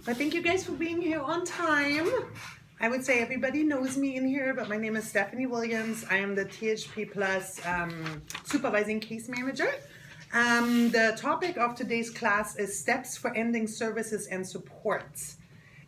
But thank you guys for being here on time. I would say everybody knows me in here, but my name is Stephanie Williams. I am the THP Plus Supervising Case Manager. The topic of today's class is steps for ending services and supports.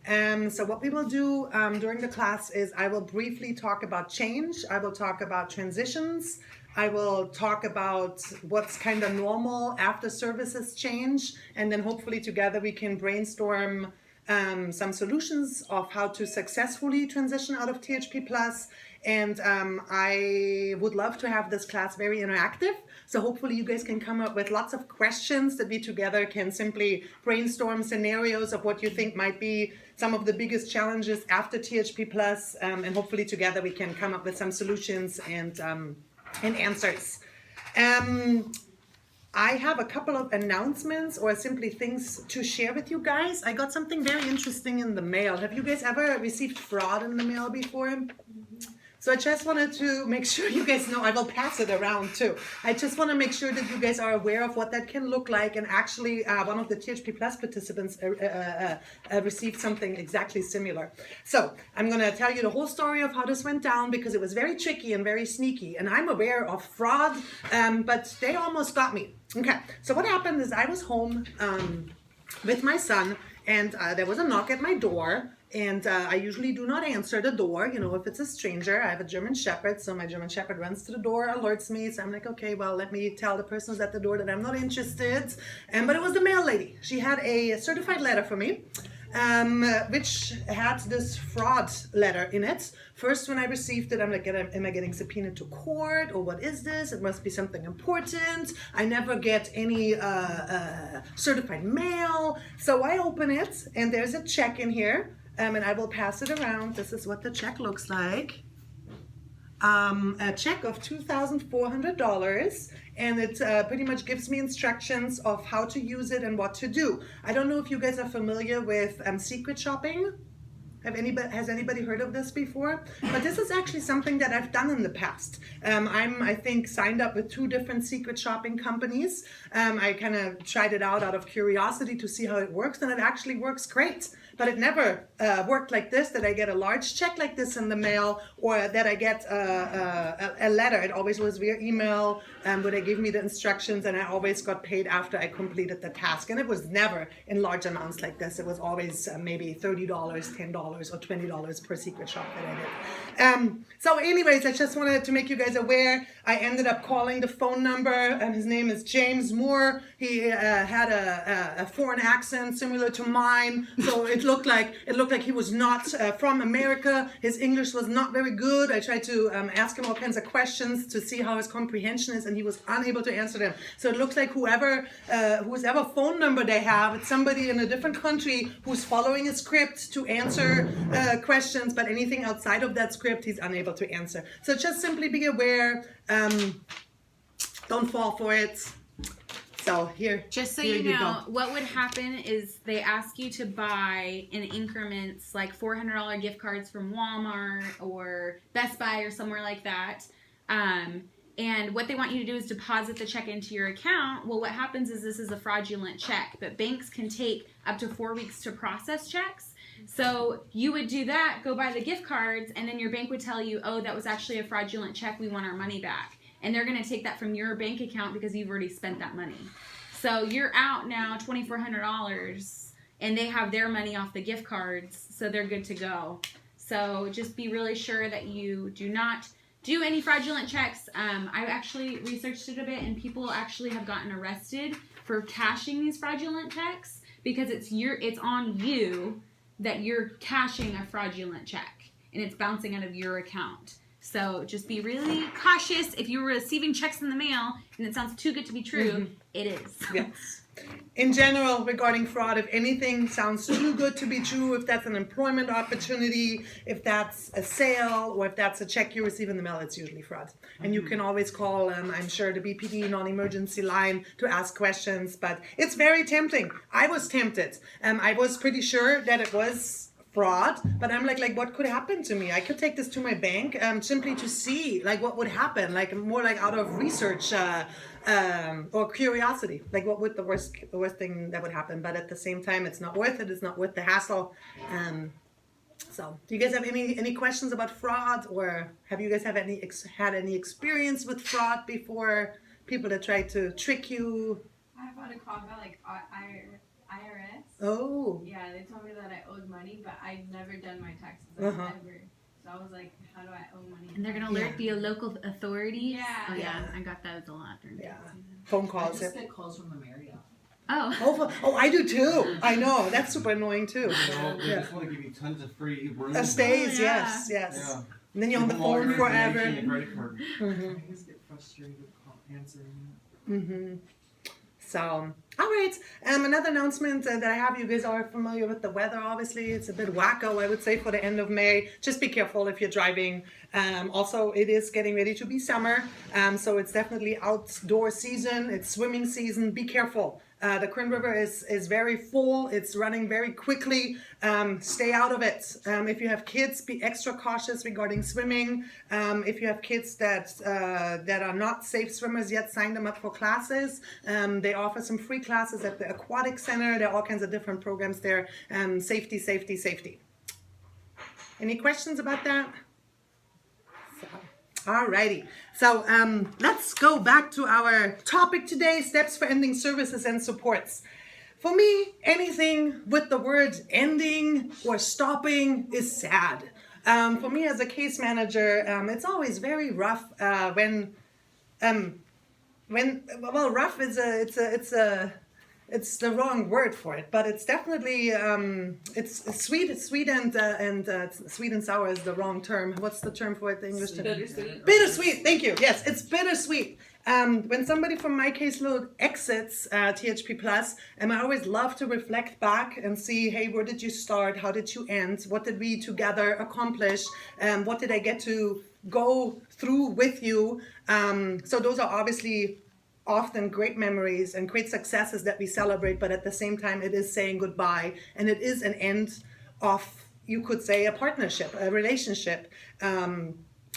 So what we will do during the class is I will briefly talk about change. I will talk about transitions. I will talk about what's kind of normal after services change. And then hopefully together we can brainstorm some solutions of how to successfully transition out of THP Plus. And I would love to have this class very interactive. So hopefully you guys can come up with lots of questions that we together can simply brainstorm scenarios of what you think might be some of the biggest challenges after THP Plus. And hopefully together we can come up with some solutions and answers. I have a couple of announcements or simply things to share with you guys. I got something very interesting in the mail. Have you guys ever received fraud in the mail before? So I just wanted to make sure you guys know, I will pass it around too. I just want to make sure that you guys are aware of what that can look like. And actually, one of the THP Plus participants received something exactly similar. So I'm going to tell you the whole story of how this went down because it was very tricky and very sneaky. And I'm aware of fraud, but they almost got me. Okay, so what happened is I was home with my son and there was a knock at my door. And I usually do not answer the door, you know, if it's a stranger. I have a German Shepherd, so my German Shepherd runs to the door, alerts me. So I'm like, okay, well, let me tell the person who's at the door that I'm not interested. But it was the mail lady. She had a certified letter for me, which had this fraud letter in it. First, when I received it, I'm like, am I getting subpoenaed to court? Or what is this? It must be something important. I never get any certified mail. So I open it, and there's a check in here. And I will pass it around. This is what the check looks like. A check of $2,400, and it pretty much gives me instructions of how to use it and what to do. I don't know if you guys are familiar with secret shopping. Has anybody heard of this before? But this is actually something that I've done in the past. I think, signed up with 2 different secret shopping companies. I kind of tried it out of curiosity to see how it works, and it actually works great. But it never worked like this, that I get a large check like this in the mail, or that I get a letter. It always was via email, where they give me the instructions, and I always got paid after I completed the task. And it was never in large amounts like this. It was always maybe $30, $10, or $20 per secret shop that I did. So anyways, I just wanted to make you guys aware. I ended up calling the phone number, and his name is James Moore. He had a foreign accent similar to mine, so it looked like he was not from America. His English was not very good. I tried to ask him all kinds of questions to see how his comprehension is, and he was unable to answer them. So it looks like whoever phone number they have, it's somebody in a different country who's following a script to answer questions, but anything outside of that script, he's unable to answer. So just simply be aware. Don't fall for it. So just so you know, what would happen is they ask you to buy in increments like $400 gift cards from Walmart or Best Buy or somewhere like that. And what they want you to do is deposit the check into your account. Well, what happens is this is a fraudulent check, but banks can take up to 4 weeks to process checks. So you would do that, go buy the gift cards, and then your bank would tell you, oh, that was actually a fraudulent check. We want our money back. And they're going to take that from your bank account because you've already spent that money. So you're out now $2,400, and they have their money off the gift cards, so they're good to go. So just be really sure that you do not do any fraudulent checks. I actually researched it a bit, and people actually have gotten arrested for cashing these fraudulent checks because it's on you that you're cashing a fraudulent check, and it's bouncing out of your account. So just be really cautious. If you're receiving checks in the mail and it sounds too good to be true, it is. Yes. In general, regarding fraud, if anything sounds too good to be true, if that's an employment opportunity, if that's a sale, or if that's a check you receive in the mail, it's usually fraud. And you can always call, I'm sure, the BPD non-emergency line to ask questions. But it's very tempting. I was tempted. I was pretty sure that it was fraud, but I'm like what could happen to me? I could take this to my bank simply to see like what would happen, like more like out of research or curiosity, like what would the worst thing that would happen. But at the same time, it's not worth it. It's not worth the hassle. So do you guys have any questions about fraud, or have you guys had any experience with fraud before? People that try to trick you. I've had a call about like IRS. Oh. Yeah, they told me that I owed money, but I've never done my taxes ever. So I was like, how do I owe money? And they're gonna alert the local authorities. Yeah. Oh yeah, I got that a lot during Phone calls. I just get calls from the Marriott. Oh, I do too. I know, that's super annoying too. They just want to give you tons of free room Stays, Oh, yeah. yes. Yeah. And then you're on the phone forever. Credit card. I just get frustrated answering it. So, all right. Another announcement that I have. You guys are familiar with the weather. Obviously, it's a bit wacko, I would say, for the end of May. Just be careful if you're driving. Also, it is getting ready to be summer, so it's definitely outdoor season. It's swimming season. Be careful. The Kern River is very full. It's running very quickly. Stay out of it. If you have kids, be extra cautious regarding swimming. If you have kids that are not safe swimmers yet, sign them up for classes. They offer some free classes at the Aquatic Center. There are all kinds of different programs there. Safety, safety, safety. Any questions about that? Alrighty, so let's go back to our topic today, steps for ending services and supports. For me, anything with the word ending or stopping is sad. For me as a case manager, it's always very rough when rough is it's the wrong word for it, but it's definitely it's sweet and sour is the wrong term. What's the term for it? The English term? Bittersweet. Bittersweet. Thank you. Yes, it's bittersweet. When somebody from my caseload exits THP Plus, I always love to reflect back and see, hey, where did you start? How did you end? What did we together accomplish? What did I get to go through with you? So those are obviously often great memories and great successes that we celebrate, but at the same time, it is saying goodbye, and it is an end of, you could say, a partnership, a relationship.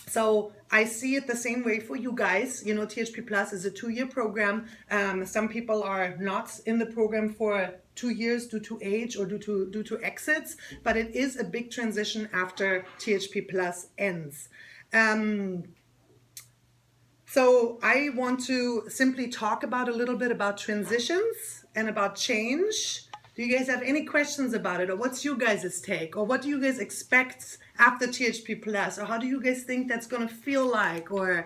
So I see it the same way for you guys. You know, THP Plus is a 2-year program. Some people are not in the program for 2 years due to age or due to exits, but it is a big transition after THP Plus ends. So I want to simply talk about a little bit about transitions and about change. Do you guys have any questions about it, or what's you guys' take, or what do you guys expect after THP Plus, or how do you guys think that's going to feel like, or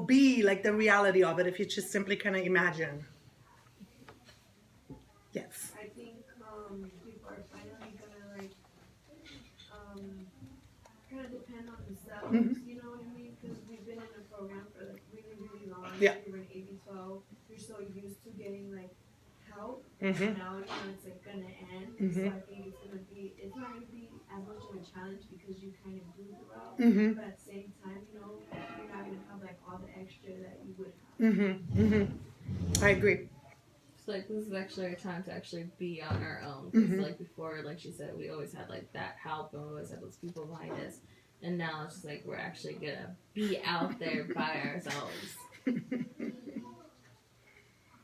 be like the reality of it, if you just simply kind of imagine? Yes. I think people are finally gonna like kind of depend on themselves. You know what I mean? Because we've been in a program for like really, really long. Yeah. We were in AB 12. You're so used to getting like help. Mm-hmm. Now you know it's like gonna end. So I think it's not gonna be as much of a challenge because you kind of grew throughout. But at the same time, you know, you're not gonna have like all the extra that you would have. I agree. So like this is actually our time to actually be on our own. Because like before, like she said, we always had like that help and we always had those people behind us. And now it's just like we're actually gonna be out there by ourselves.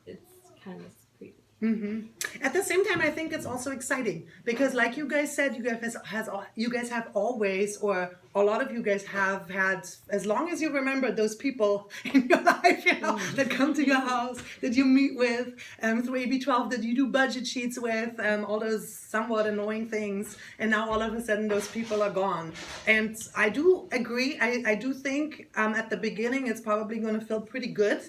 It's kind of creepy. At the same time, I think it's also exciting because, like you guys said, you guys have always, or a lot of you guys have had, as long as you remember, those people in your life, you know, that come to your house, that you meet with, through AB 12, that you do budget sheets with, all those somewhat annoying things, and now all of a sudden those people are gone. And I do agree. I do think at the beginning it's probably going to feel pretty good.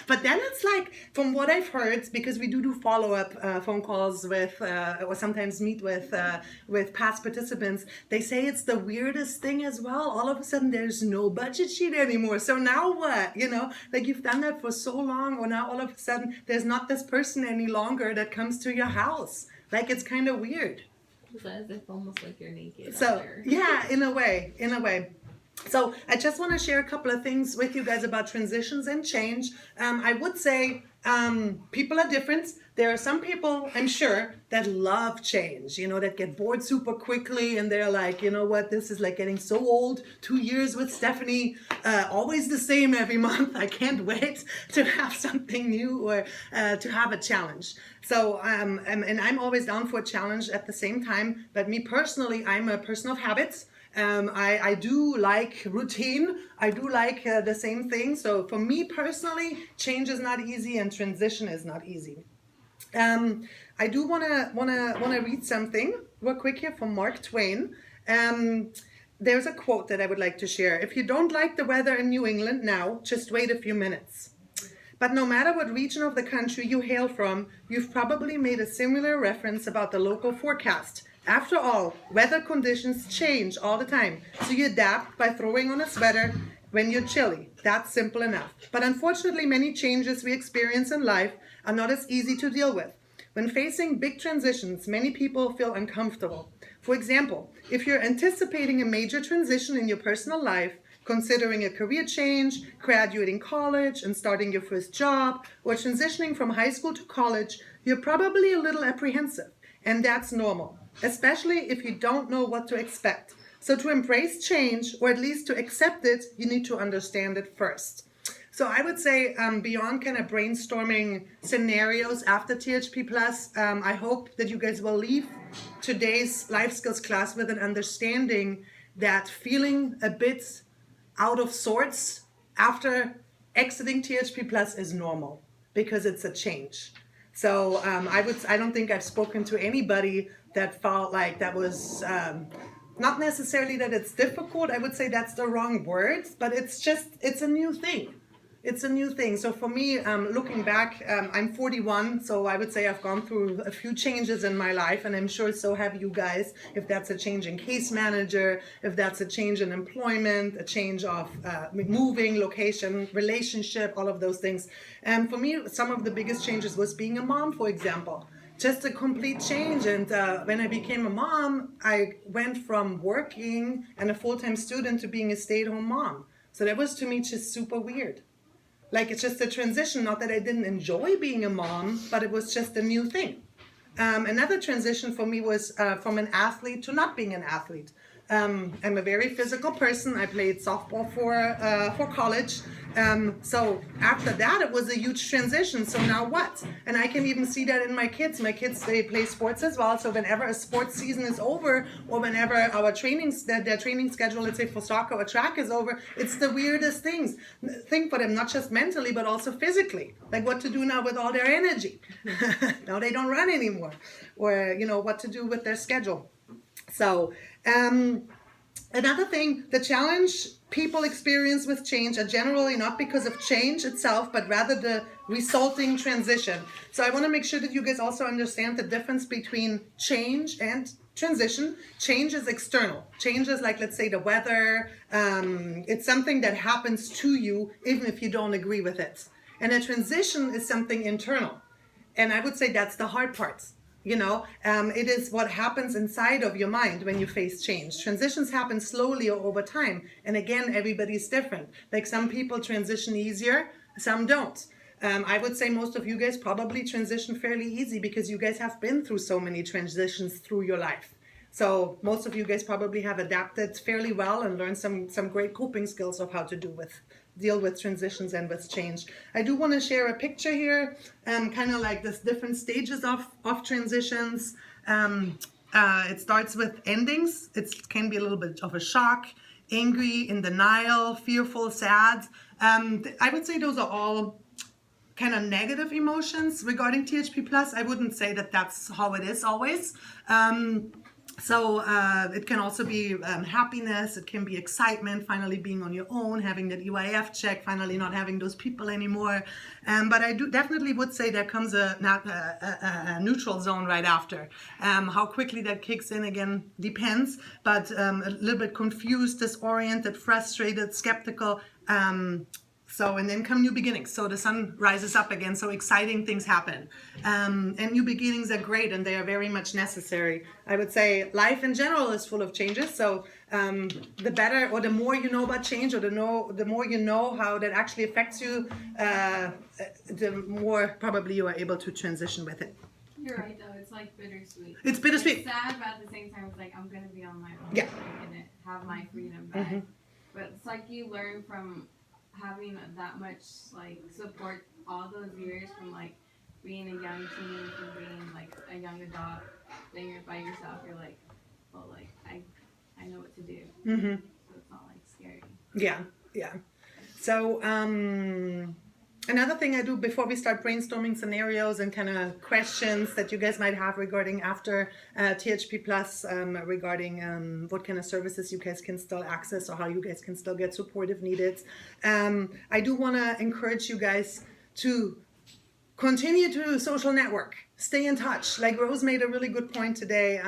But then it's like, from what I've heard, because we do follow-up phone calls with, or sometimes meet with past participants, they say it's the weirdest thing as well. All of a sudden, there's no budget sheet anymore. So now what? You know, like you've done that for so long, or now all of a sudden, there's not this person any longer that comes to your house. Like, it's kind of weird. It's as if almost like you're naked. So, out there. yeah, in a way. So I just want to share a couple of things with you guys about transitions and change. I would say people are different. there are some people, I'm sure, that love change, you know, that get bored super quickly and they're like, you know what, this is like getting so old. 2 years with Stephanie, always the same every month. I can't wait to have something new or to have a challenge. So, and I'm always down for a challenge at the same time. But me personally, I'm a person of habits. I do like routine. I do like the same thing. So for me personally, change is not easy and transition is not easy. I do wanna read something real quick here from Mark Twain. There's a quote that I would like to share. If you don't like the weather in New England now, just wait a few minutes. But no matter what region of the country you hail from, you've probably made a similar reference about the local forecast. After all, weather conditions change all the time, so you adapt by throwing on a sweater when you're chilly. That's simple enough. But unfortunately, many changes we experience in life are not as easy to deal with. When facing big transitions, many people feel uncomfortable. For example, if you're anticipating a major transition in your personal life, considering a career change, graduating college and starting your first job, or transitioning from high school to college, you're probably a little apprehensive, and that's normal, especially if you don't know what to expect. So to embrace change, or at least to accept it, you need to understand it first. So I would say beyond kind of brainstorming scenarios after THP Plus, I hope that you guys will leave today's life skills class with an understanding that feeling a bit out of sorts after exiting THP Plus is normal because it's a change. So I don't think I've spoken to anybody that felt like that was not necessarily that it's difficult. I would say that's the wrong word, but it's a new thing. It's a new thing. So for me, looking back, I'm 41, so I would say I've gone through a few changes in my life, and I'm sure so have you guys. If that's a change in case manager, if that's a change in employment, a change of moving, location, relationship, all of those things. And for me, some of the biggest changes was being a mom, for example. Just a complete change. And when I became a mom, I went from working and a full-time student to being a stay-at-home mom. So that was to me just super weird. Like, it's just a transition, not that I didn't enjoy being a mom, but it was just a new thing. Another transition for me was from an athlete to not being an athlete. I'm a very physical person. I played softball for college. So after that, it was a huge transition. So now what? And I can even see that in my kids. My kids, they play sports as well. So whenever a sports season is over, or whenever our their training schedule, let's say for soccer or track is over, it's the weirdest thing for them, not just mentally, but also physically. Like what to do now with all their energy. Now they don't run anymore. Or, you know, what to do with their schedule. So, another thing, the challenge people experience with change are generally not because of change itself, but rather the resulting transition. So I want to make sure that you guys also understand the difference between change and transition. Change is external. Change is like, let's say, the weather. It's something that happens to you, even if you don't agree with it. And a transition is something internal. And I would say that's the hard part. You know, it is what happens inside of your mind when you face change. Transitions happen slowly or over time. And again, everybody's different. Like some people transition easier, some don't. I would say most of you guys probably transition fairly easy because you guys have been through so many transitions through your life. So most of you guys probably have adapted fairly well and learned some great coping skills of how to deal with transitions and with change. I do want to share a picture here, kind of like this different stages of transitions. It starts with endings. It can be a little bit of a shock, angry, in denial, fearful, sad. I would say those are all kind of negative emotions regarding THP Plus. I wouldn't say that that's how it is always. So it can also be happiness, it can be excitement, finally being on your own, having that UIF check, finally not having those people anymore. But I definitely would say there comes a neutral zone right after. How quickly that kicks in again depends, but a little bit confused, disoriented, frustrated, skeptical. So, and then come new beginnings. So the sun rises up again. So exciting things happen. And new beginnings are great and they are very much necessary. I would say life in general is full of changes. So the better or the more you know about change or the more you know how that actually affects you, the more probably you are able to transition with it. You're right though, it's like bittersweet. It's bittersweet. It's sad, but at the same time, it's like I'm gonna be on my own. Yeah. I'm gonna have my freedom back. But it's like you learn from having that much like support all those years from like being a young teen, from being like a young adult, then you're by yourself. You're like, well, like I know what to do. So it's not like scary. Yeah. So another thing I do before we start brainstorming scenarios and kind of questions that you guys might have regarding after THP Plus, regarding what kind of services you guys can still access or how you guys can still get support if needed. I do want to encourage you guys to continue to social network. Stay in touch. Like Rose made a really good point today.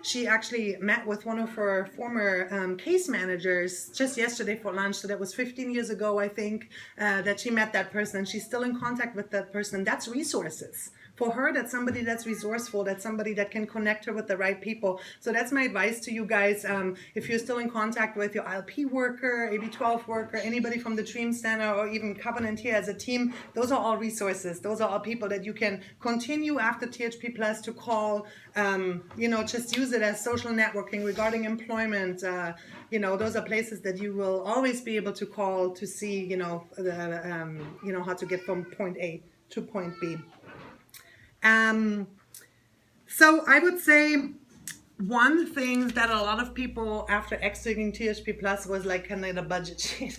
She actually met with one of her former case managers just yesterday for lunch. So that was 15 years ago, I think, that she met that person. And she's still in contact with that person. That's resources. For her, that's somebody that's resourceful. That's somebody that can connect her with the right people. So that's my advice to you guys. If you're still in contact with your ILP worker, AB12 worker, anybody from the Dream Center, or even Covenant here as a team, those are all resources. Those are all people that you can continue after THP Plus to call. Just use it as social networking regarding employment. Those are places that you will always be able to call to see, how to get from point A to point B. So I would say one thing that a lot of people after exiting THP Plus was like kind of the budget sheet.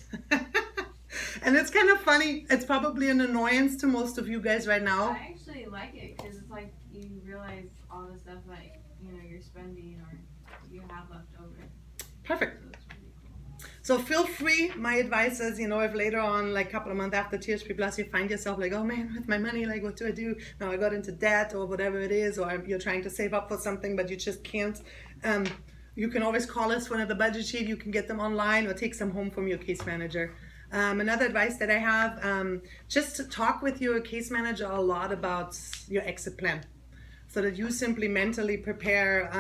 And it's kind of funny. It's probably an annoyance to most of you guys right now. I actually like it because it's like you realize all the stuff that you're spending or you have left over. Perfect. So it's really cool. So feel free. My advice is, if later on, like a couple of months after THP Plus, you find yourself like, oh man, with my money, like what do I do? Now I got into debt or whatever it is, or you're trying to save up for something, but you just can't. You can always call us for another budget sheet. You can get them online or take some home from your case manager. Another advice that I have, just to talk with your case manager a lot about your exit plan so that you simply mentally prepare.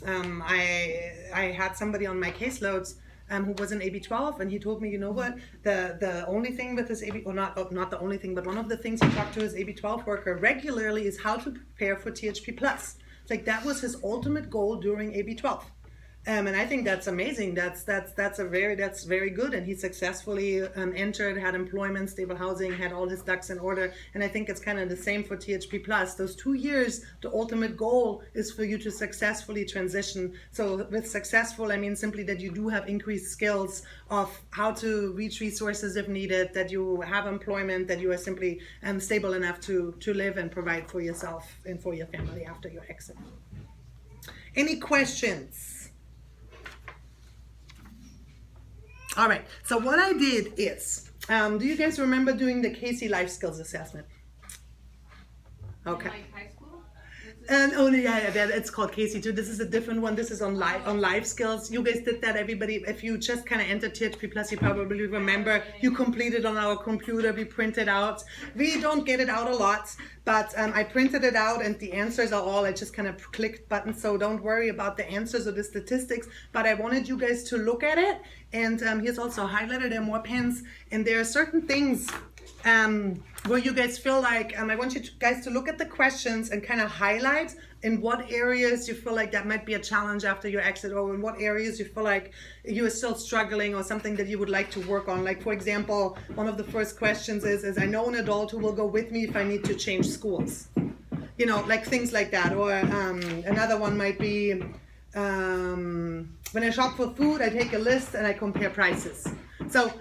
I had somebody on my caseloads who was an AB12, and he told me, you know what, the only thing with this AB, or not the only thing, but one of the things he talked to his AB12 worker regularly is how to prepare for THP Plus. It's like that was his ultimate goal during AB12. And I think that's amazing. That's very good. And he successfully entered, had employment, stable housing, had all his ducks in order. And I think it's kind of the same for THP Plus. Those 2 years, the ultimate goal is for you to successfully transition. So with successful, I mean simply that you do have increased skills of how to reach resources if needed, that you have employment, that you are simply stable enough to live and provide for yourself and for your family after your exit. Any questions? All right, so what I did is, do you guys remember doing the Casey Life Skills Assessment? Okay. In, like high school? And only it's called Casey too. This is a different one. This is on life skills. You guys did that, everybody. If you just kind of entered THP Plus, you probably remember. You completed on our computer. We printed out. We don't get it out a lot, but I printed it out, and the answers are all. I just kind of clicked buttons, so don't worry about the answers or the statistics. But I wanted you guys to look at it, and here's also highlighted. There are more pens, and there are certain things where you guys feel like, I want you guys to look at the questions and kind of highlight in what areas you feel like that might be a challenge after your exit, or in what areas you feel like you are still struggling, or something that you would like to work on. Like, for example, one of the first questions is I know an adult who will go with me if I need to change schools. Like things like that. Or another one might be, when I shop for food, I take a list and I compare prices. So,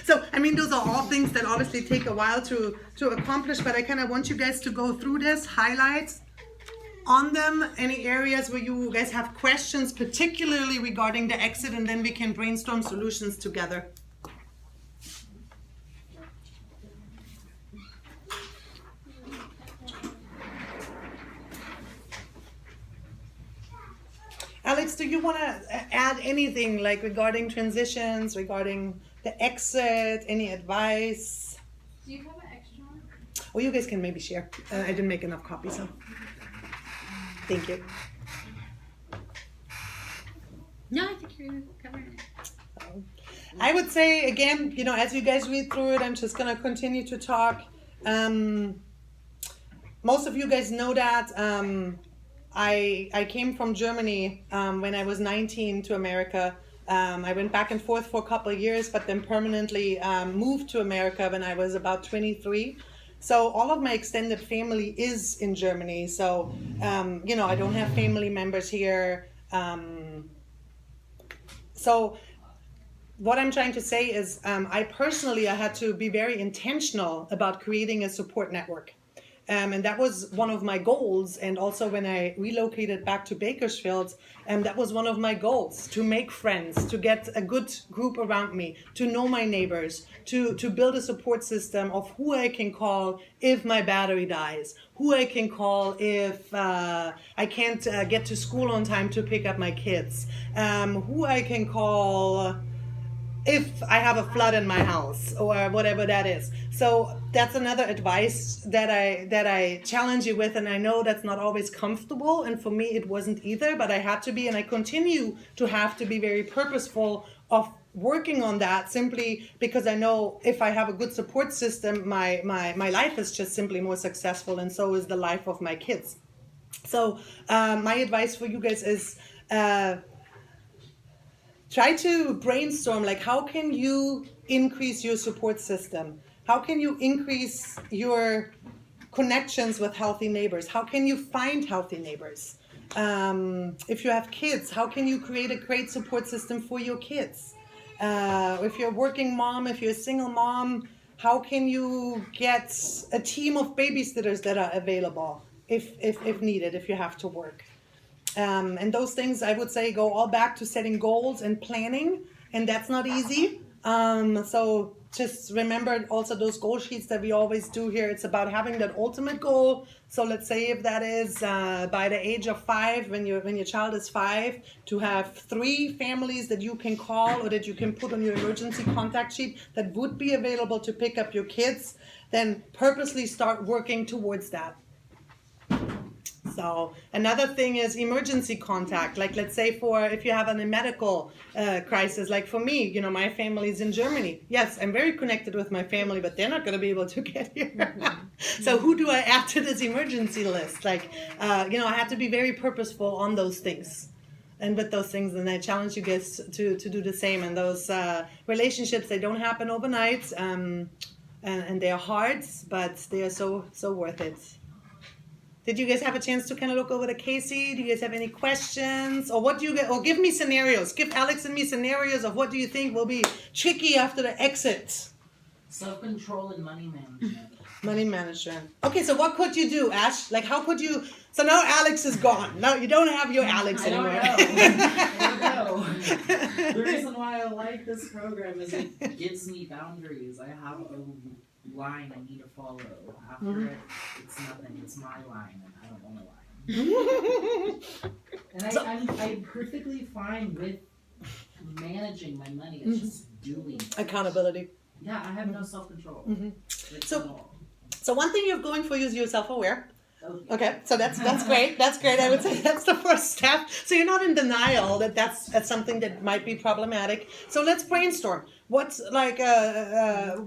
so, I mean, those are all things that obviously take a while to accomplish, but I kind of want you guys to go through this, highlight on them any areas where you guys have questions, particularly regarding the exit, and then we can brainstorm solutions together. Alex, do you want to add anything like regarding transitions, regarding the exit, any advice? Do you have an extra one? Well, you guys can maybe share. I didn't make enough copies, so thank you. No, I think you're covering it. I would say again, as you guys read through it, I'm just gonna continue to talk. Most of you guys know that I came from Germany when I was 19 to America. I went back and forth for a couple of years, but then permanently moved to America when I was about 23. So all of my extended family is in Germany. So, I don't have family members here. So what I'm trying to say is I had to be very intentional about creating a support network. And that was one of my goals. And also when I relocated back to Bakersfield, that was one of my goals, to make friends, to get a good group around me, to know my neighbors, to build a support system of who I can call if my battery dies, who I can call if I can't get to school on time to pick up my kids, who I can call if I have a flood in my house or whatever that is. So that's another advice that I challenge you with, and I know that's not always comfortable, and for me it wasn't either, but I had to be, and I continue to have to be very purposeful of working on that, simply because I know if I have a good support system, my life is just simply more successful, and so is the life of my kids. So my advice for you guys is try to brainstorm, like, how can you increase your support system? How can you increase your connections with healthy neighbors? How can you find healthy neighbors? If you have kids, how can you create a great support system for your kids? If you're a working mom, if you're a single mom, how can you get a team of babysitters that are available if needed, if you have to work? And those things, I would say, go all back to setting goals and planning, and that's not easy. So just remember also those goal sheets that we always do here. It's about having that ultimate goal. So let's say if that is by the age of 5, when your child is 5, to have 3 families that you can call or that you can put on your emergency contact sheet that would be available to pick up your kids, then purposely start working towards that. So another thing is emergency contact. Like, let's say if you have a medical crisis, like for me, my family is in Germany. Yes, I'm very connected with my family, but they're not going to be able to get here. So who do I add to this emergency list? Like, I have to be very purposeful on those things. And with those things, and I challenge you guys to do the same. And those relationships, they don't happen overnight, and they are hard, but they are so worth it. Did you guys have a chance to kind of look over the Casey? Do you guys have any questions? Or what do you get? Or give me scenarios. Give Alex and me scenarios of what do you think will be tricky after the exit. Self-control and money management. Money management. Okay, so what could you do, Ash? Like, how could you? So now Alex is gone. Now you don't have your Alex anymore. I don't know. The reason why I like this program is it gives me boundaries. I have a line I need to follow. After it, it's nothing. It's my line, and I don't want a line. And I'm perfectly fine with managing my money. It's just doing it. Accountability. Yeah, I have no self-control. So one thing you have going for you is you're self-aware. Okay, so that's great. That's great. I would say that's the first step. So you're not in denial that that's something that might be problematic. So let's brainstorm. What's like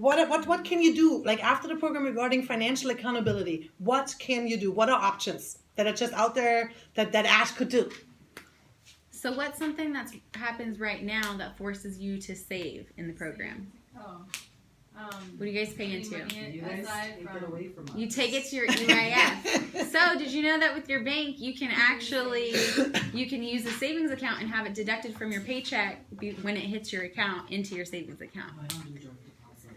what can you do, like, after the program regarding financial accountability? What can you do? What are options that are just out there that Ash could do? So what's something that happens right now that forces you to save in the program? What do you guys pay into? You guys take it away from us. You take it to your EIF. So did you know that with your bank, you can use a savings account and have it deducted from your paycheck when it hits your account into your savings account? I don't do direct deposit.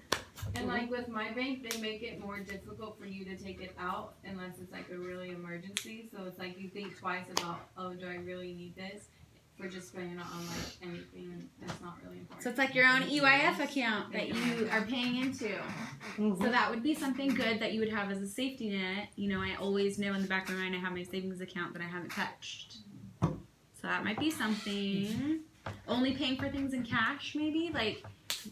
And like with my bank, they make it more difficult for you to take it out unless it's like a really emergency. So it's like you think twice about, oh, do I really need this? For just spending it on like anything that's not really important. So it's like your own EIF account that you are paying into. So that would be something good that you would have as a safety net. I always know in the back of my mind I have my savings account that I haven't touched. So that might be something. Only paying for things in cash, maybe. Like,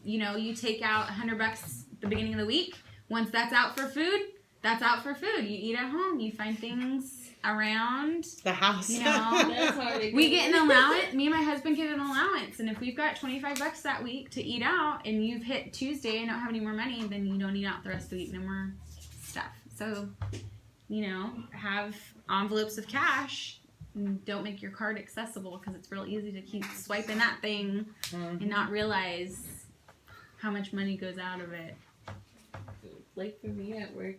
you take out $100 at the beginning of the week. Once that's out for food, that's out for food. You eat at home. You find things around the house. That's hard to We get an allowance. Me and my husband get an allowance, and if we've got $25 that week to eat out, and you've hit Tuesday and don't have any more money, then you don't eat out the rest of the week. No more stuff. So, have envelopes of cash. And don't make your card accessible because it's real easy to keep swiping that thing and not realize how much money goes out of it. Like for me at work,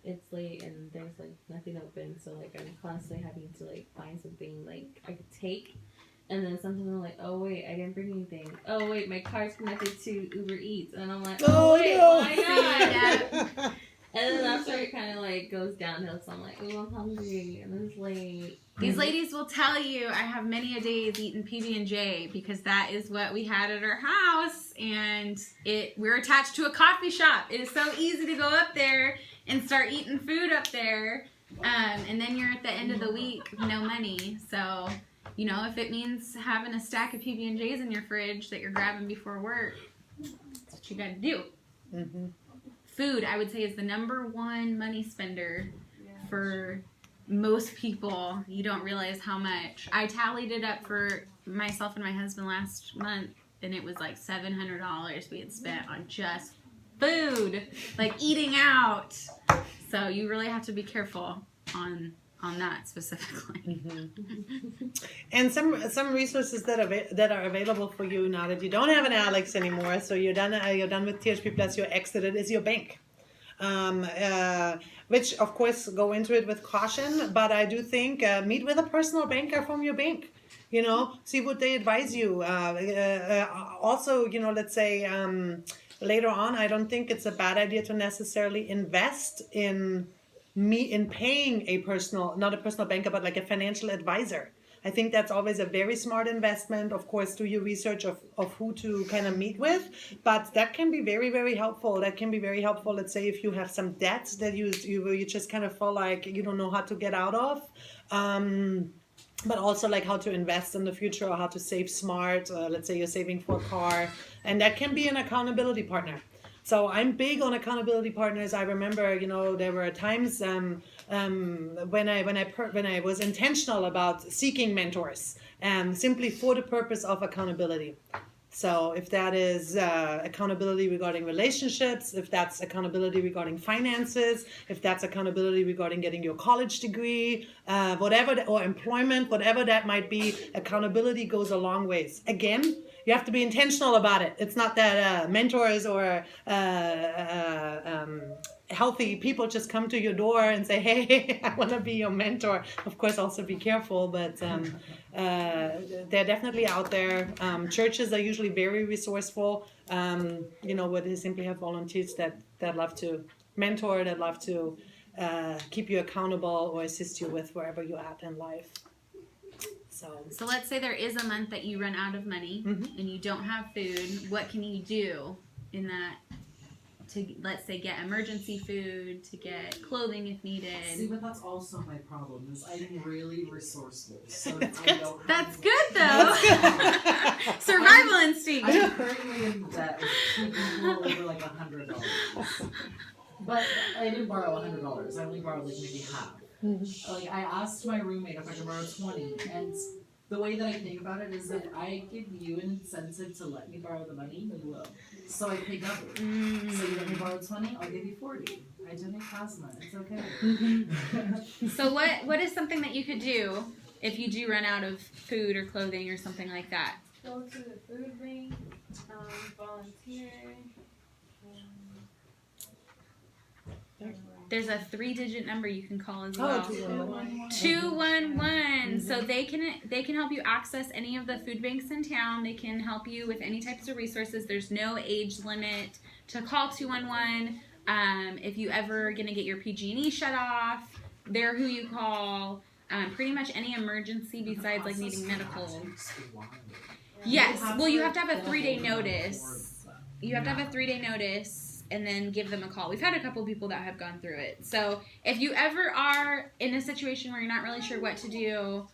it's late and there's like nothing open, so like I'm constantly having to like find something like I could take, and then sometimes I'm like, oh wait, I didn't bring anything. Oh wait, my card's connected to Uber Eats, and I'm like, oh wait, why not? And then after it kind of like goes downhill, so I'm like, oh, I'm hungry, and it's late. These ladies will tell you I have many a days eating PB&J because that is what we had at our house, and we're attached to a coffee shop. It is so easy to go up there and start eating food up there, and then you're at the end of the week with no money. So, if it means having a stack of PB&Js in your fridge that you're grabbing before work, that's what you got to do. Mm-hmm. Food, I would say, is the number one money spender for most people. You don't realize how much. I tallied it up for myself and my husband last month, and it was like $700 we had spent on just food, like eating out. So you really have to be careful on that specifically. Mm-hmm. And some resources that are available for you now that you don't have an Alex anymore, so you're done with THP Plus, you're exited, is your bank. Which of course go into it with caution, but I do think meet with a personal banker from your bank. See what they advise you. Also, let's say later on, I don't think it's a bad idea to necessarily invest in paying not a personal banker, but like a financial advisor. I think that's always a very smart investment. Of course, do your research of who to kind of meet with, but that can be very, very helpful. That can be very helpful. Let's say if you have some debts that you just kind of feel like you don't know how to get out of, but also like how to invest in the future or how to save smart. Let's say you're saving for a car, and that can be an accountability partner. So I'm big on accountability partners. I remember, there were times when I was intentional about seeking mentors, simply for the purpose of accountability. So if that is accountability regarding relationships, if that's accountability regarding finances, if that's accountability regarding getting your college degree, or employment, whatever that might be, accountability goes a long ways. Again, you have to be intentional about it. It's not that mentors or healthy people just come to your door and say, hey, I want to be your mentor. Of course, also be careful, but they're definitely out there. Churches are usually very resourceful, where they simply have volunteers that love to mentor, that love to keep you accountable or assist you with wherever you're at in life. So let's say there is a month that you run out of money and you don't have food. What can you do in that to, let's say, get emergency food, to get clothing if needed? See, but that's also my problem, is I'm really resourceful. So That's I good. don't That's have- good, though. Survival instinct. I'm currently in debt with two people over like $100. But I didn't borrow $100. I only borrowed like maybe half. Like I asked my roommate if I could borrow 20, and the way that I think about it is if I give you an incentive to let me borrow the money, you will. So I pay double. So you let me borrow 20, I'll give you 40. I donate plasma. It's okay. So what is something that you could do if you do run out of food or clothing or something like that? Go to the food bank, volunteer. There's a 3-digit number you can call as well. 211. 211. So they can help you access any of the food banks in town. They can help you with any types of resources. There's no age limit to call 211. If you ever gonna get your PG&E shut off, they're who you call. Pretty much any emergency besides like needing medical. Yes. Well, you have to have a 3-day notice. You have to have a 3-day notice. And then give them a call. We've had a couple people that have gone through it. So if you ever are in a situation where you're not really sure what to do,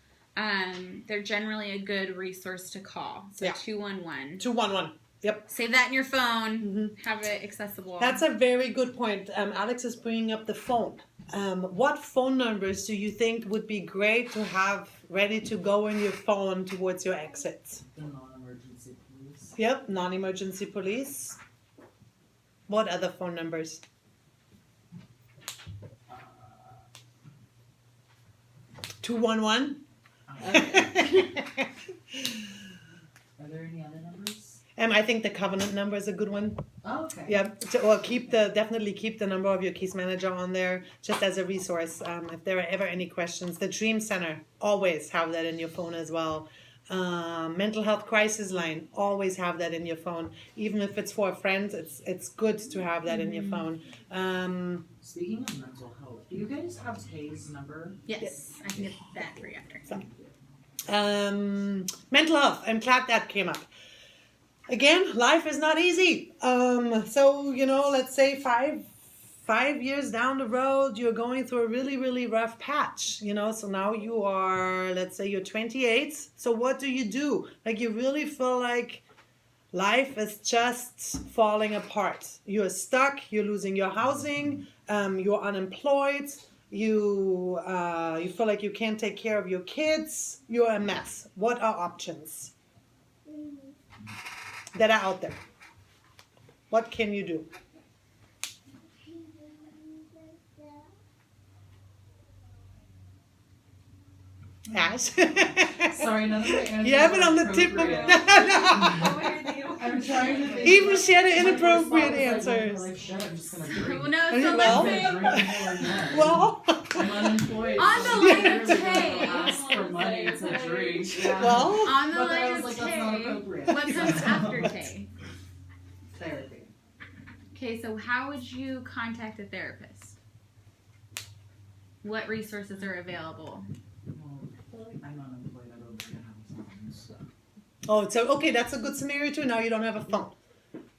they're generally a good resource to call. So 211. 211. Yep. Save that in your phone. Mm-hmm. Have it accessible. That's a very good point. Alex is bringing up the phone. What phone numbers do you think would be great to have ready to go in your phone towards your exits? The non-emergency police. Yep, non-emergency police. What other phone numbers? 211. Are there any other numbers? I think the covenant number is a good one. Oh, okay. Yeah, or definitely keep the number of your case manager on there just as a resource. If there are ever any questions, the Dream Center, always have that in your phone as well. Mental health crisis line, always have that in your phone. Even if it's for a friend, it's good to have that in your phone. Speaking of mental health, do you guys have Tay's number? Yes, I can get that for you after. Mental health, I'm glad that came up. Again, life is not easy. So, let's say 5 years down the road, you're going through a really, really rough patch, so now you are, let's say you're 28. So what do? Like, you really feel like life is just falling apart. You're stuck, you're losing your housing, you're unemployed, you feel like you can't take care of your kids, you're a mess. What are options that are out there? What can you do? Ash. Sorry, none of my answers. You have it on the tip of I'm trying to think. Even she had an My first inappropriate thought was like, answers. Like, shit, I'm just gonna drink. Well, no, so Well- let's say Well, I'm unemployed. On so the I'm line of really gonna Tay. ask for money to drink. Yeah. well, on the But then I line was of like, that's not Tay, appropriate. what comes after Tay? Therapy. Okay, so how would you contact a therapist? What resources are available? Well, I'm unemployed. I don't think I have a phone, so. oh, so okay, that's a good scenario too. Now you don't have a phone,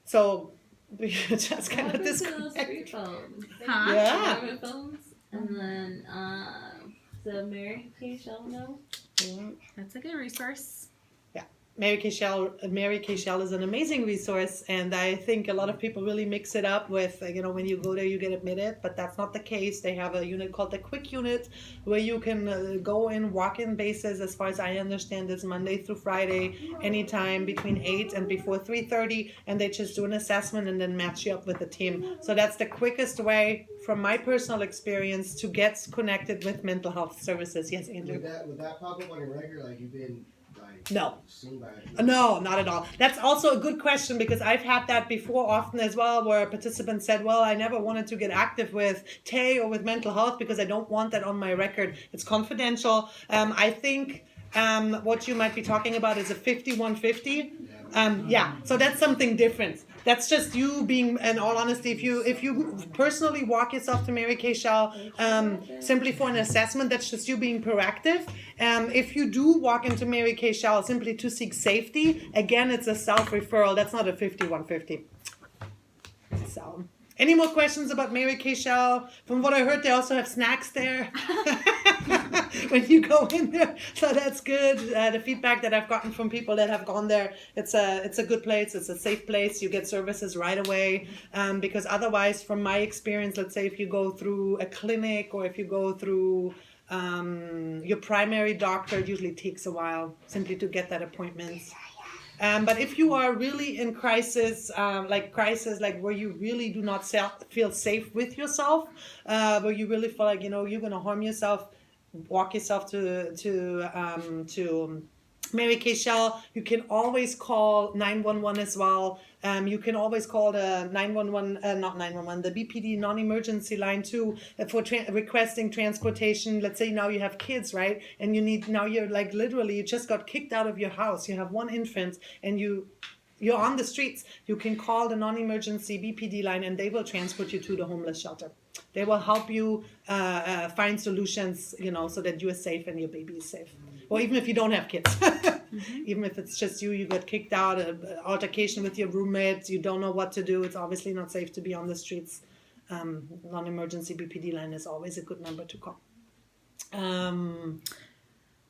so we just kind of Those disconnect. free phones. Huh? Yeah. Government phones. And then the Mary Kay Shell know. That's a good resource. Mary Kay Shell is an amazing resource, and I think a lot of people really mix it up with, when you go there you get admitted, but that's not the case. They have a unit called the Quick Unit where you can go in walk-in basis. As far as I understand, it's Monday through Friday, anytime between 8 and before 3:30, and they just do an assessment and then match you up with the team. So that's the quickest way, from my personal experience, to get connected with mental health services. Yes, Andrew? Would that pop up on your record, like you've been No. seen by No, not at all. That's also a good question, because I've had that before often as well, where a participant said, well, I never wanted to get active with Tay or with mental health because I don't want that on my record. It's confidential. I think what you might be talking about is a 5150. So that's something different. That's just you being, in all honesty, if you personally walk yourself to Mary Kay Shell simply for an assessment, that's just you being proactive. If you do walk into Mary Kay Shell simply to seek safety, again, it's a self-referral. That's not a 5150. So, any more questions about Mary Kay Shell? From what I heard, they also have snacks there when you go in there, so that's good. The feedback that I've gotten from people that have gone there, it's a good place. It's a safe place. You get services right away, because otherwise, from my experience, let's say if you go through a clinic or if you go through your primary doctor, it usually takes a while simply to get that appointment. But if you are really in crisis, like where you really do not feel safe with yourself, where you really feel like you're gonna harm yourself, walk yourself to Mary Kay Shell. You can always call 911 as well. You can always call the 911, the BPD non-emergency line too, for requesting transportation. Let's say now you have kids, right? And you're like literally, you just got kicked out of your house. You have one infant and you're on the streets. You can call the non-emergency BPD line and they will transport you to the homeless shelter. They will help you find solutions, so that you are safe and your baby is safe. Or even if you don't have kids, even if it's just you got kicked out, an altercation with your roommate, you don't know what to do. It's obviously not safe to be on the streets. Non-emergency BPD line is always a good number to call.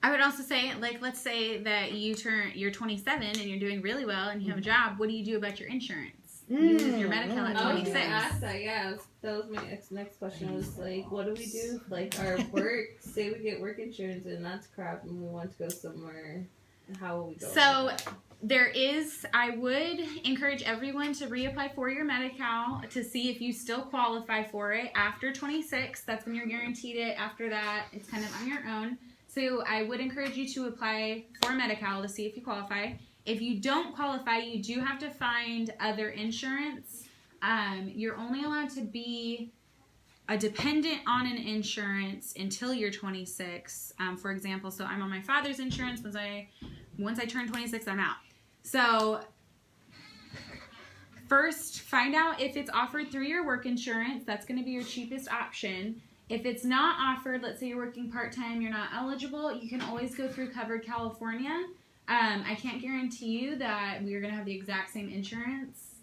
I would also say, like, let's say that you're 27 and you're doing really well and you have a job. What do you do about your insurance? You lose your Medi-Cal at I was 26. gonna ask that. Yeah, that was my next question. Was like, what do we do? If, like, our work, say we get work insurance and that's crap, and we want to go somewhere. How will we go? So I would encourage everyone to reapply for your Medi-Cal to see if you still qualify for it after 26. That's when you're guaranteed it. After that, it's kind of on your own. So I would encourage you to apply for Medi-Cal to see if you qualify. If you don't qualify, you do have to find other insurance. You're only allowed to be a dependent on an insurance until you're 26. For example, so I'm on my father's insurance. Once I turn 26, I'm out. So first, find out if it's offered through your work insurance. That's going to be your cheapest option. If it's not offered, let's say you're working part-time, you're not eligible, you can always go through Covered California. I can't guarantee you that we're going to have the exact same insurance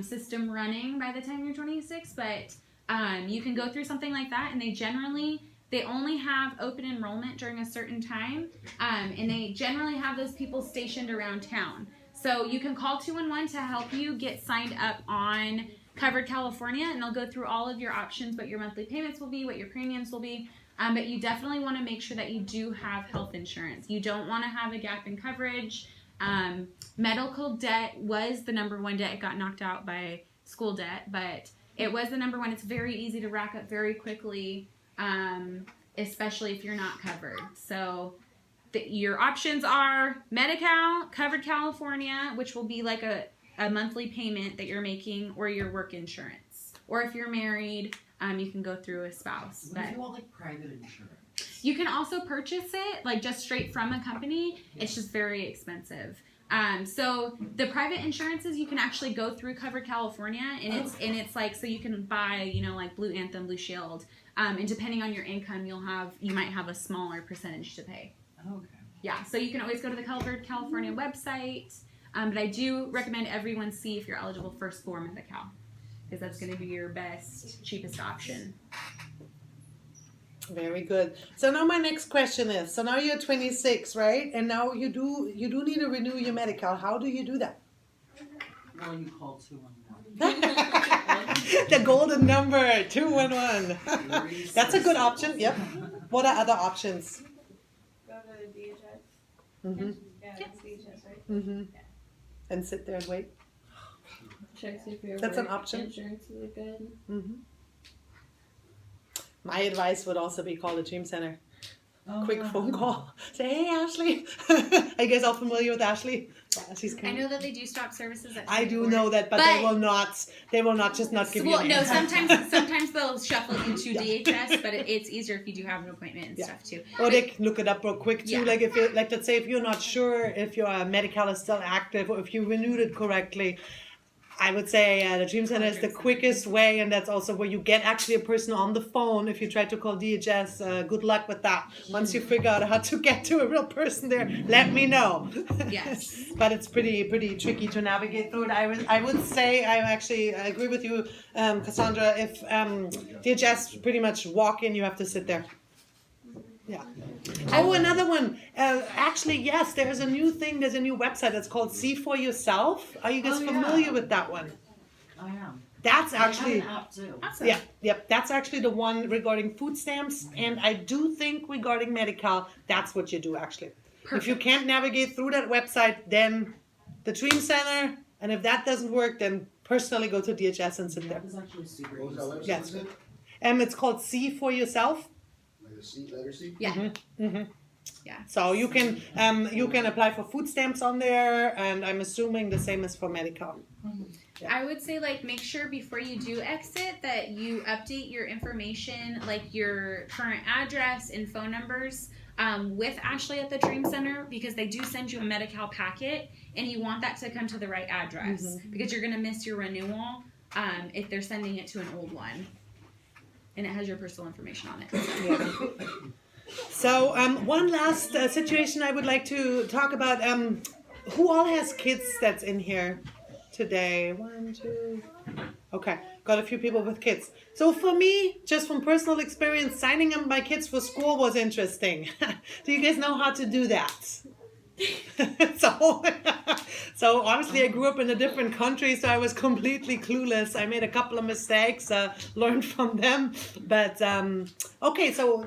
system running by the time you're 26, but you can go through something like that, and they only have open enrollment during a certain time, and they generally have those people stationed around town. So you can call 211 to help you get signed up on Covered California, and they'll go through all of your options, what your monthly payments will be, what your premiums will be. But you definitely want to make sure that you do have health insurance. You don't want to have a gap in coverage. Medical debt was the number one debt. It got knocked out by school debt, but it was the number one. It's very easy to rack up very quickly, especially if you're not covered. So your options are Medi-Cal, Covered California, which will be like a monthly payment that you're making, or your work insurance. Or if you're married, you can go through a spouse. What if you want like private insurance? You can also purchase it like just straight from a company. It's just very expensive. So the private insurances, you can actually go through Covered California, and it's like, so you can buy, like Blue Anthem, Blue Shield, and depending on your income, you might have a smaller percentage to pay. Okay. Yeah, so you can always go to the Covered California website, but I do recommend everyone see if you're eligible first for Medi-Cal, because that's going to be your best, cheapest option. Very good. So now my next question is, so now you're 26, right? And now you do need to renew your Medi-Cal. How do you do that? Well, you call 211. The golden number, 211. That's a good option. Yep. What are other options? Go to DHS. Mm-hmm. Yeah, it's DHS, right? Mm-hmm. And sit there and wait. Check see if your That's an work option. insurance is good. Mm-hmm. My advice would also be call the Dream Center. Quick phone call. Say, hey, Ashley. Are you guys all familiar with Ashley? Yeah, she's I know that they do stop services at I do 24. know that, but they will not just not give you an no, answer. sometimes they'll shuffle you to DHS, but it's easier if you do have an appointment and stuff too. Or they can look it up real quick too. Yeah. Like if you, let's say if you're not sure if your Medi-Cal is still active or if you renewed it correctly, I would say the Dream Center is the quickest way, and that's also where you get actually a person on the phone. If you try to call DHS, good luck with that. Once you figure out how to get to a real person there, let me know. Yes. But it's pretty tricky to navigate through it. I would say I agree with you, Cassandra. If DHS pretty much walk in, you have to sit there. Yeah. Oh, another one. Actually, yes, there's a new thing. There's a new website that's called See For Yourself. Are you guys familiar with that one? I am. That's I have actually an app too. Awesome. yeah, yep. That's actually the one regarding food stamps, and I do think regarding Medi-Cal, that's what you do actually. If you can't navigate through that website, then the Dream Center, and if that doesn't work, then personally go to DHS and sit there. That is actually super What was easy. that website? Yes. Was it? It's called See For Yourself. Like a C, letter C? Yeah. Mm-hmm. Yeah. So you can apply for food stamps on there, and I'm assuming the same is for Medi-Cal. I would say, make sure before you do exit that you update your information, like your current address and phone numbers, with Ashley at the Dream Center, because they do send you a Medi-Cal packet, and you want that to come to the right address, because you're going to miss your renewal if they're sending it to an old one, and it has your personal information on it. Yeah. So one last situation I would like to talk about. Who all has kids that's in here today? 1, 2. Okay, got a few people with kids. So for me, just from personal experience, signing up my kids for school was interesting. Do you guys know how to do that? so obviously I grew up in a different country, so I was completely clueless. I made a couple of mistakes, learned from them. But okay, so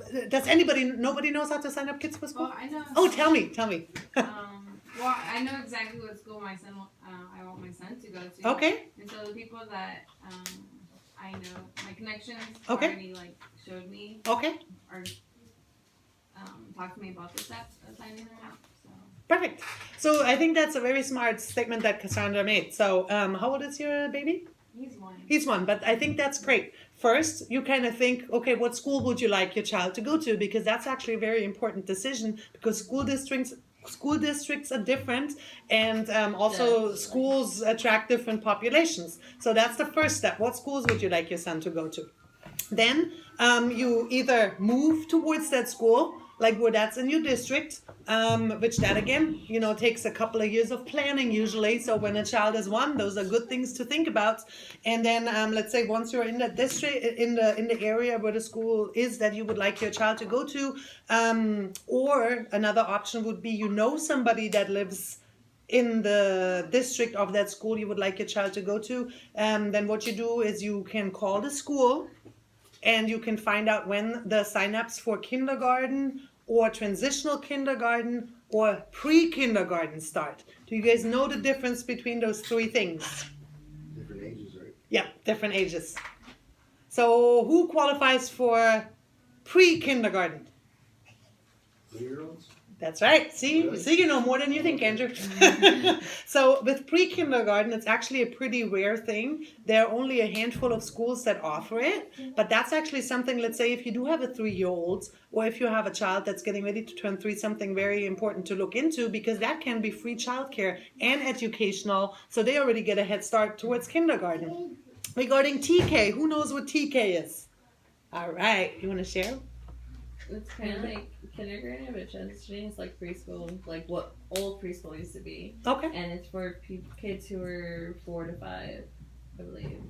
nobody knows how to sign up kids for school? Well, I know. Oh, tell me. Well, I know exactly what school my son. I want my son to go to. Okay. And so the people that I know, my connections Okay. already showed me Okay. or talked to me about the steps of signing them out. So. Perfect. So I think that's a very smart statement that Cassandra made. So how old is your baby? He's one. He's one, but I think that's great. First, you kind of think, okay, what school would you like your child to go to? Because that's actually a very important decision, because school districts are different, and also schools attract different populations. So that's the first step. What schools would you like your son to go to? Then you either move towards that school, like where that's in your district, which that again, takes a couple of years of planning usually. So when a child is one, those are good things to think about. And then let's say once you're in that district, in the area where the school is that you would like your child to go to, or another option would be somebody that lives in the district of that school you would like your child to go to. Then what you do is you can call the school, and you can find out when the signups for kindergarten or transitional kindergarten or pre-kindergarten start. Do you guys know the difference between those three things? Different ages, right? Yeah, different ages. So who qualifies for pre-kindergarten? 3-year-olds? That's right. See, you know more than you think, Andrew. So with pre-kindergarten, it's actually a pretty rare thing. There are only a handful of schools that offer it, but that's actually something, let's say if you do have a 3-year-old, or if you have a child that's getting ready to turn 3, something very important to look into, because that can be free childcare and educational, so they already get a head start towards kindergarten. Regarding TK, who knows what TK is? All right, you want to share? It's kind of like kindergarten, but transitioning is like preschool, like what old preschool used to be. Okay. And it's for kids who are 4 to 5, I believe.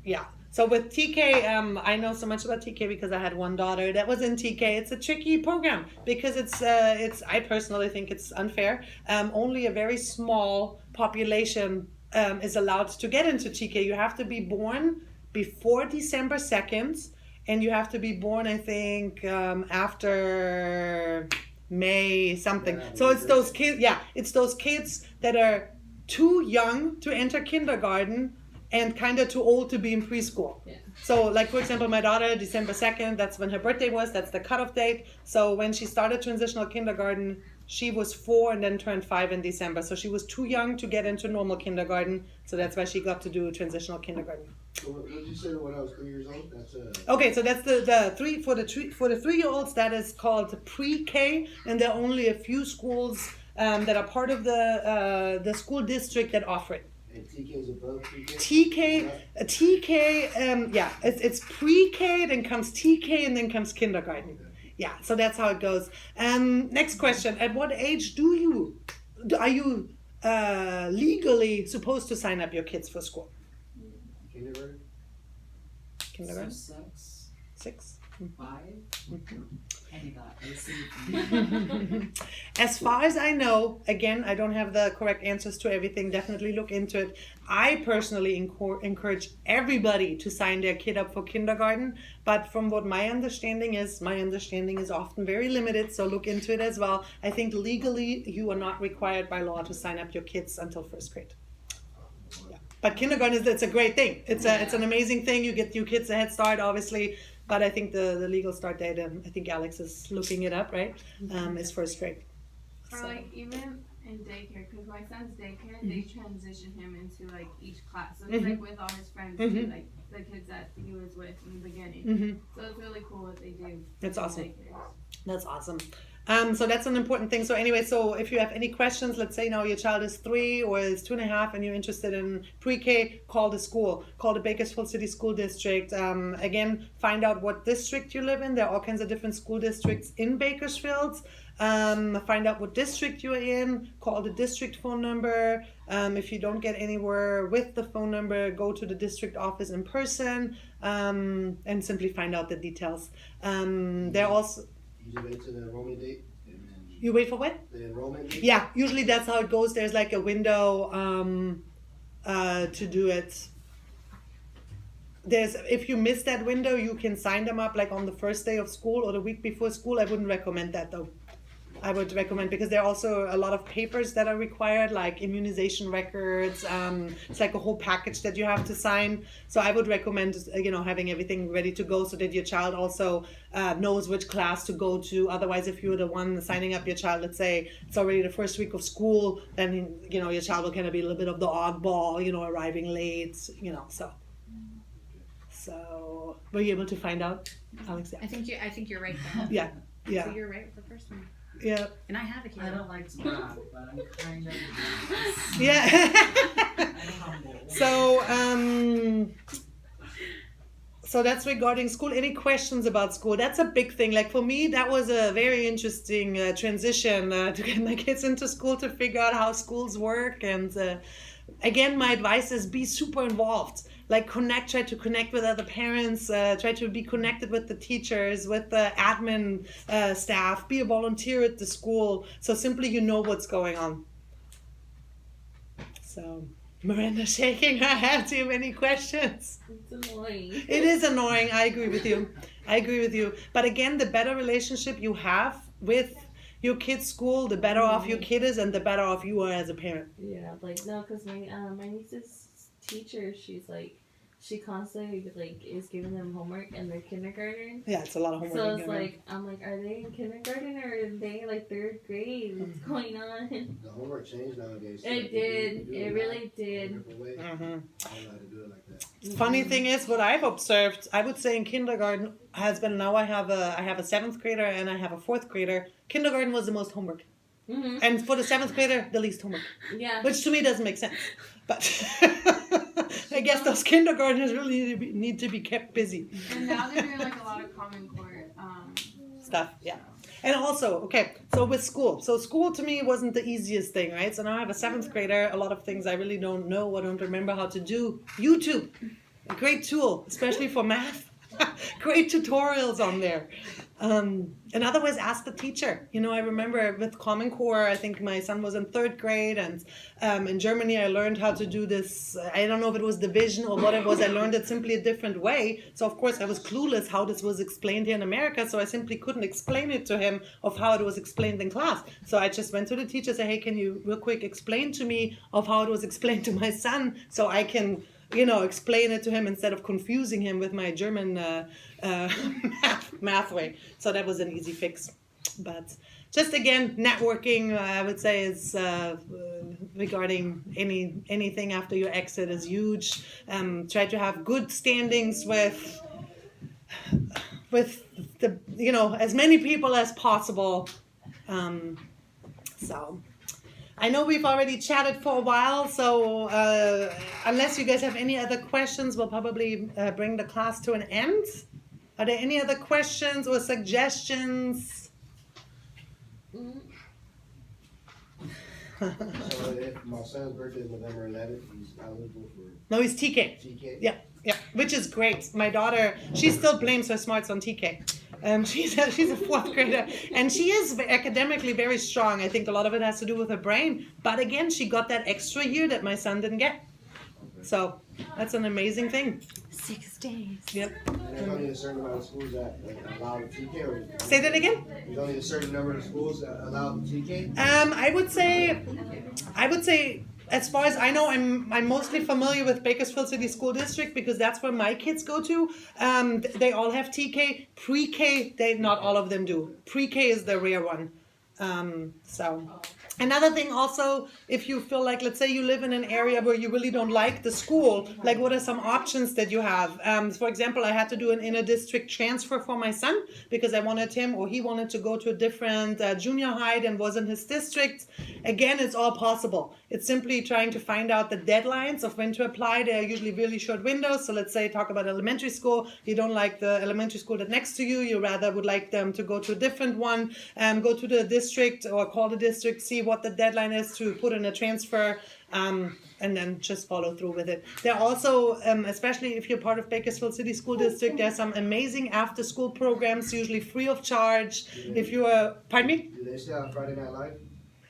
Yeah. So with TK, I know so much about TK because I had one daughter that was in TK. It's a tricky program because it's I personally think it's unfair. Only a very small population is allowed to get into TK. You have to be born before December 2nd. And you have to be born, I think, after May something. So it's those kids. Yeah, it's those kids that are too young to enter kindergarten and kind of too old to be in preschool. Yeah. So, like for example, my daughter, December 2nd. That's when her birthday was. That's the cutoff date. So when she started transitional kindergarten, she was 4 and then turned 5 in December. So she was too young to get into normal kindergarten. So that's why she got to do transitional kindergarten. So what did you say when I was 3 years old? That's Okay, so that's the 3-year-olds. That is called pre-K, and there are only a few schools that are part of the school district that offer it. And TK is above pre-K? TK, yeah, it's pre-K, then comes TK, and then comes kindergarten. Yeah, so that's how it goes. Next question: at what age are you legally supposed to sign up your kids for school? Kindergarten? Kindergarten? 6, 5. Mhm. Any that. As far as I know, again, I don't have the correct answers to everything. Definitely look into it. I personally encourage everybody to sign their kid up for kindergarten. But from what my understanding is often very limited. So look into it as well. I think legally you are not required by law to sign up your kids until 1st grade. Yeah. But kindergarten it's a great thing. It's an amazing thing. You get your kids a head start, obviously. But I think the legal start date, I think Alex is looking it up, right? Is 1st grade. Or like even in daycare, because my son's daycare, they transition him into like each class. So he's like with all his friends, too, like the kids that he was with in the beginning. So it's really cool what they do. That's awesome. Daycares. That's awesome. So that's an important thing. So anyway, so if you have any questions, let's say now your child is 3 or is 2.5 and you're interested in pre-K, call the school, call the Bakersfield City School District. Again, find out what district you live in. There are all kinds of different school districts in Bakersfield. Find out what district you're in, call the district phone number. If you don't get anywhere with the phone number, go to the district office in person, and simply find out the details. There also... You wait to the enrollment date? You wait for what? The enrollment date? Yeah, usually that's how it goes. There's like a window to do it. If you miss that window, you can sign them up like on the first day of school or the week before school. I wouldn't recommend that though. I would recommend, because there are also a lot of papers that are required, like immunization records. It's like a whole package that you have to sign. So I would recommend, having everything ready to go so that your child also knows which class to go to. Otherwise, if you're the one signing up your child, let's say it's already the first week of school, then your child will kind of be a little bit of the oddball, arriving late, So were you able to find out, Alex? I think you're right though. Yeah. So you're right with the first one. Yeah. And I have a kid. I don't like to brag, but I'm kind of. Yeah. I'm humble. So that's regarding school. Any questions about school? That's a big thing. Like for me, that was a very interesting transition to get my kids into school, to figure out how schools work. And again, my advice is be super involved. Like try to connect with other parents, try to be connected with the teachers, with the admin staff, be a volunteer at the school. So simply what's going on. So Miranda's shaking her head. Do you have any questions? It's annoying. It is annoying. I agree with you. But again, the better relationship you have with your kid's school, the better off your kid is and the better off you are as a parent. Yeah, no, because my niece's teacher, she constantly is giving them homework in their kindergarten. Yeah, it's a lot of homework. So it's I'm like, are they in kindergarten or are they 3rd grade? What's going on? The homework changed nowadays. So It did. It really did. I don't know how to do it like that. Funny thing is, what I've observed, I would say in kindergarten has been, now I have a 7th grader and I have a 4th grader. Kindergarten was the most homework. Mm-hmm. And for the 7th grader, the least homework. Yeah. Which to me doesn't make sense. But I guess those kindergartners really need to be kept busy. And now they're doing a lot of Common Core stuff, yeah. And also, so with school. So school to me wasn't the easiest thing, right? So now I have a 7th grader. A lot of things I really don't know or don't remember how to do. YouTube, a great tool, especially for math. Great tutorials on there. And otherwise ask the teacher. I remember with Common Core, I think my son was in 3rd grade, and in Germany I learned how to do this. I don't know if it was division or what it was. I learned it simply a different way. So of course I was clueless how this was explained here in America, so I simply couldn't explain it to him of how it was explained in class. So I just went to the teacher and said, hey, can you real quick explain to me of how it was explained to my son so I can explain it to him instead of confusing him with my German math way. So that was an easy fix. But just again, networking, I would say, is regarding anything after your exit is huge. Try to have good standings with the as many people as possible. So. I know we've already chatted for a while, so unless you guys have any other questions, we'll probably bring the class to an end. Are there any other questions or suggestions? So if my son's birthday is November 11th, he's eligible for No, he's TK. TK? Yeah, which is great. My daughter, she still blames her smarts on TK. She's a 4th grader, and she is academically very strong. I think a lot of it has to do with her brain. But again, she got that extra year that my son didn't get. So that's an amazing thing. 6 days. Yep. And there's only a certain amount of schools that allow the TK, or Say that again? there's only a certain number of schools that allow the TK? I would say, as far as I know, I'm mostly familiar with Bakersfield City School District because that's where my kids go to. They all have TK. Pre-K, not all of them do. Pre-K is the rare one. Another thing also, if you feel like, let's say you live in an area where you really don't like the school, like what are some options that you have? For example, I had to do an inter-district transfer for my son because I wanted him, or he wanted to go to a different junior high than was in his district. Again, it's all possible. It's simply trying to find out the deadlines of when to apply. They are usually really short windows. So let's say talk about elementary school. You don't like the elementary school that's next to you. You rather would like them to go to a different one. Go to the district or call the district, see what the deadline is to put in a transfer, and then just follow through with it. There are also, especially if you're part of Bakersfield City School District, there's some amazing after-school programs, usually free of charge. If you are, pardon me? Do they still have Friday Night Live?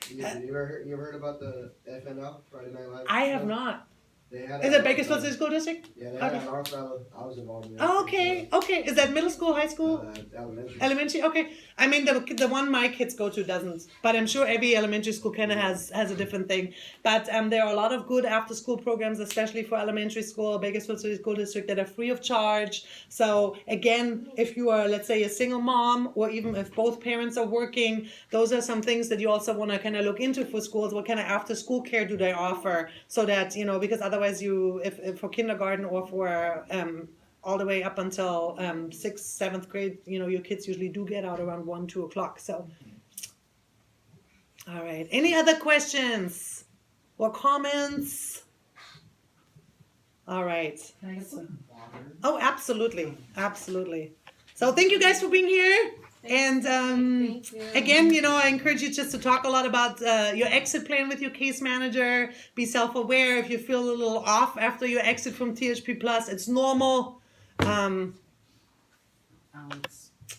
You ever heard about the FNL, Friday Night Live? I have not. They had Is it Bakersfield City School District? Yeah, they had it in Northville. I was involved in it. Oh, okay. Is that middle school, high school? Elementary. Elementary, okay. I mean, the one my kids go to doesn't, but I'm sure every elementary school kind of has a different thing. But there are a lot of good after school programs, especially for elementary school, Bakersfield City School District, that are free of charge. So again, if you are, let's say, a single mom, or even if both parents are working, those are some things that you also want to kind of look into for schools. What kind of after school care do they offer? So that, because otherwise if for kindergarten or for all the way up until 6th, 7th grade, your kids usually do get out around 1, 2 o'clock. So, all right. Any other questions or comments? All right. Can I get some water? Oh, absolutely. Absolutely. So thank you guys for being here. And again, I encourage you just to talk a lot about your exit plan with your case manager. Be self-aware if you feel a little off after your exit from THP Plus. It's normal. Alex,